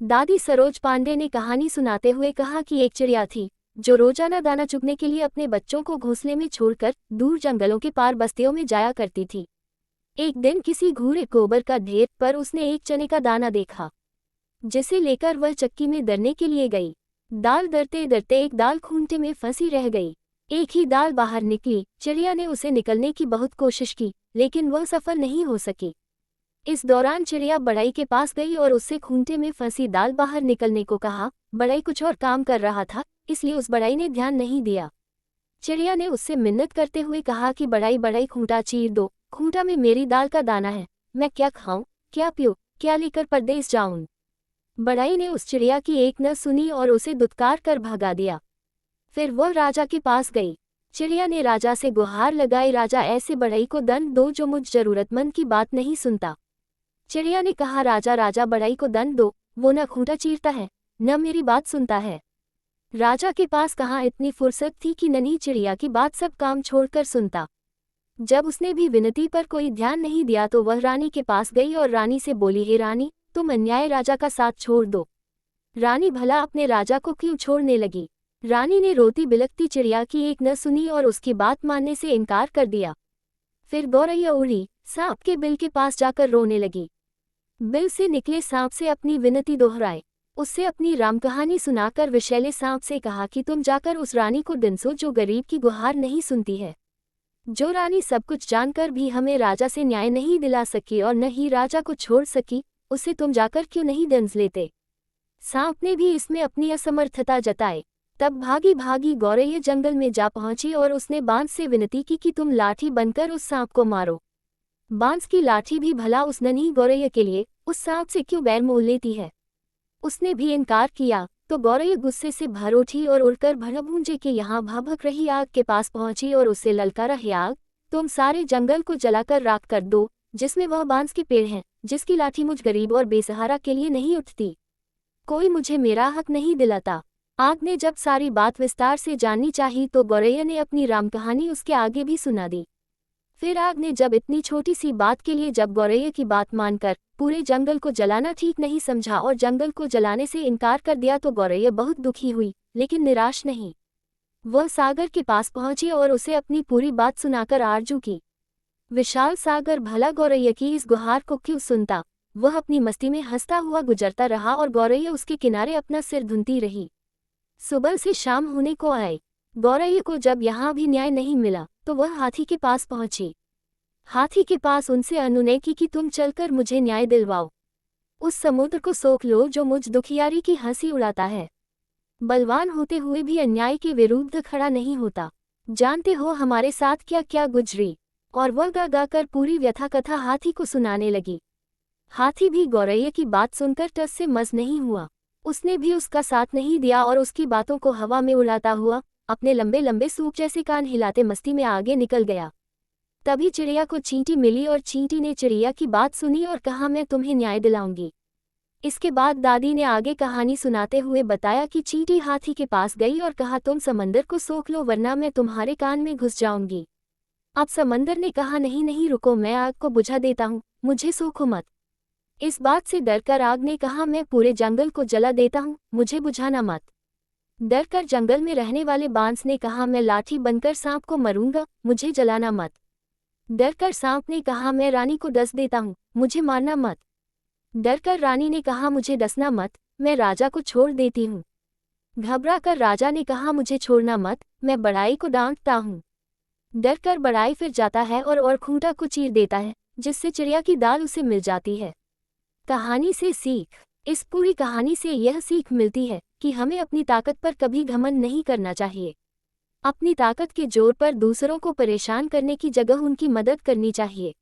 दादी सरोज पांडे ने कहानी सुनाते हुए कहा कि एक चिड़िया थी जो रोजाना दाना चुगने के लिए अपने बच्चों को घोंसले में छोड़कर दूर जंगलों के पार बस्तियों में जाया करती थी। एक दिन किसी घूरे गोबर का ढेर पर उसने एक चने का दाना देखा, जिसे लेकर वह चक्की में दरने के लिए गई। दाल दरते दरते एक दाल खूंटे में फंसी रह गई। एक ही दाल बाहर निकली। चिड़िया ने उसे निकलने की बहुत कोशिश की, लेकिन वह सफल नहीं हो सकी। इस दौरान चिड़िया बढ़ई के पास गई और उससे खूंटे में फंसी दाल बाहर निकलने को कहा। बढ़ई कुछ और काम कर रहा था, इसलिए उस बढ़ई ने ध्यान नहीं दिया। चिड़िया ने उससे मिन्नत करते हुए कहा कि बढ़ई बढ़ई खूंटा चीर दो, खूंटा में मेरी दाल का दाना है, मैं क्या खाऊं, क्या पीऊं, क्या लेकर परदेस जाऊं। बढ़ई ने उस चिड़िया की एक न सुनी और उसे दुत्कार कर भगा दिया। फिर वह राजा के पास गई। चिड़िया ने राजा से गुहार लगाई, राजा ऐसे बढ़ई को दंड दो जो मुझ जरूरतमंद की बात नहीं सुनता। चिड़िया ने कहा, राजा राजा बढ़ई को दंड दो, वो न खूंटा चीरता है न मेरी बात सुनता है। राजा के पास कहाँ इतनी फुर्सत थी कि नन्ही चिड़िया की बात सब काम छोड़कर सुनता। जब उसने भी विनती पर कोई ध्यान नहीं दिया तो वह रानी के पास गई और रानी से बोली, हे रानी, तुम अन्याय राजा का साथ छोड़ दो। रानी भला अपने राजा को क्यों छोड़ने लगी। रानी ने रोती बिलखती चिड़िया की एक न सुनी और उसकी बात मानने से इनकार कर दिया। फिर गौरैया उड़ी, सांप के बिल के पास जाकर रोने लगी। बिल से निकले सांप से अपनी विनती दोहराए। उससे अपनी राम कहानी सुनाकर विषैले सांप से कहा कि तुम जाकर उस रानी को दिनसो जो गरीब की गुहार नहीं सुनती है। जो रानी सब कुछ जानकर भी हमें राजा से न्याय नहीं दिला सकी और न ही राजा को छोड़ सकी, उसे तुम जाकर क्यों नहीं दंस लेते। सांप ने भी इसमें अपनी असमर्थता जताई। तब भागी भागी गौरैया जंगल में जा पहुंची और उसने बांस से विनती की कि तुम लाठी बनकर उस सांप को मारो। बांस की लाठी भी भला उस नन्ही गौरैया के लिए उस सांप से क्यों बैर मोल लेती है। उसने भी इनकार किया तो गौरैया गुस्से से भर उठी और उड़कर भड़भूंजे के यहाँ भभक रही आग के पास पहुंची और उससे ललकारा, हे आग, तुम सारे जंगल को जलाकर राख कर दो, जिसमें वह बांस के पेड़ हैं, जिसकी लाठी मुझ गरीब और बेसहारा के लिए नहीं उठती। कोई मुझे मेरा हक नहीं दिलाता। आग ने जब सारी बात विस्तार से जाननी चाही तो गौरैया ने अपनी राम कहानी उसके आगे भी सुना दी। फिर आग ने जब इतनी छोटी सी बात के लिए जब गौरैया की बात मानकर पूरे जंगल को जलाना ठीक नहीं समझा और जंगल को जलाने से इनकार कर दिया तो गौरैया बहुत दुखी हुई, लेकिन निराश नहीं। वह सागर के पास पहुंची और उसे अपनी पूरी बात सुनाकर आरजू की। विशाल सागर भला गौरैया की इस गुहार को क्यों सुनता। वह अपनी मस्ती में हंसता हुआ गुजरता रहा और गौरैया उसके किनारे अपना सिर धुनती रही। सुबह से शाम होने को आई। गौरैया को जब यहाँ भी न्याय नहीं मिला तो वह हाथी के पास पहुंची। हाथी के पास उनसे अनुनय की कि तुम चलकर मुझे न्याय दिलवाओ। उस समुद्र को सोख लो जो मुझ दुखियारी की हंसी उड़ाता है। बलवान होते हुए भी अन्याय के विरुद्ध खड़ा नहीं होता। जानते हो हमारे साथ क्या क्या गुजरी। और वह गा गा कर पूरी व्यथा कथा हाथी को सुनाने लगी। हाथी भी गौरैया की बात सुनकर टस से मस नहीं हुआ। उसने भी उसका साथ नहीं दिया और उसकी बातों को हवा में उड़ाता हुआ अपने लंबे लंबे सूप जैसे कान हिलाते मस्ती में आगे निकल गया। तभी चिड़िया को चींटी मिली और चींटी ने चिड़िया की बात सुनी और कहा, मैं तुम्हें न्याय दिलाऊंगी। इसके बाद दादी ने आगे कहानी सुनाते हुए बताया कि चींटी हाथी के पास गई और कहा, तुम समंदर को सोख लो वरना मैं तुम्हारे कान में घुस जाऊंगी। अब समंदर ने कहा, नहीं नहीं रुको, मैं आग को बुझा देता हूँ, मुझे सोखो मत। इस बात से डरकर आग ने कहा, मैं पूरे जंगल को जला देता हूँ, मुझे बुझाना मत। डरकर जंगल में रहने वाले बांस ने कहा, मैं लाठी बनकर सांप को मरूंगा, मुझे जलाना मत। डरकर सांप ने कहा, मैं रानी को डस देता हूँ, मुझे मारना मत। डरकर रानी ने कहा, मुझे डसना मत, मैं राजा को छोड़ देती हूँ। घबराकर राजा ने कहा, मुझे छोड़ना मत, मैं बढ़ई को डांटता हूँ। डरकर बढ़ई फिर जाता है और खूंटा को चीर देता है, जिससे चिड़िया की दाल उसे मिल जाती है। कहानी से सीख। इस पूरी कहानी से यह सीख मिलती है कि हमें अपनी ताकत पर कभी घमंड नहीं करना चाहिए। अपनी ताकत के जोर पर दूसरों को परेशान करने की जगह उनकी मदद करनी चाहिए।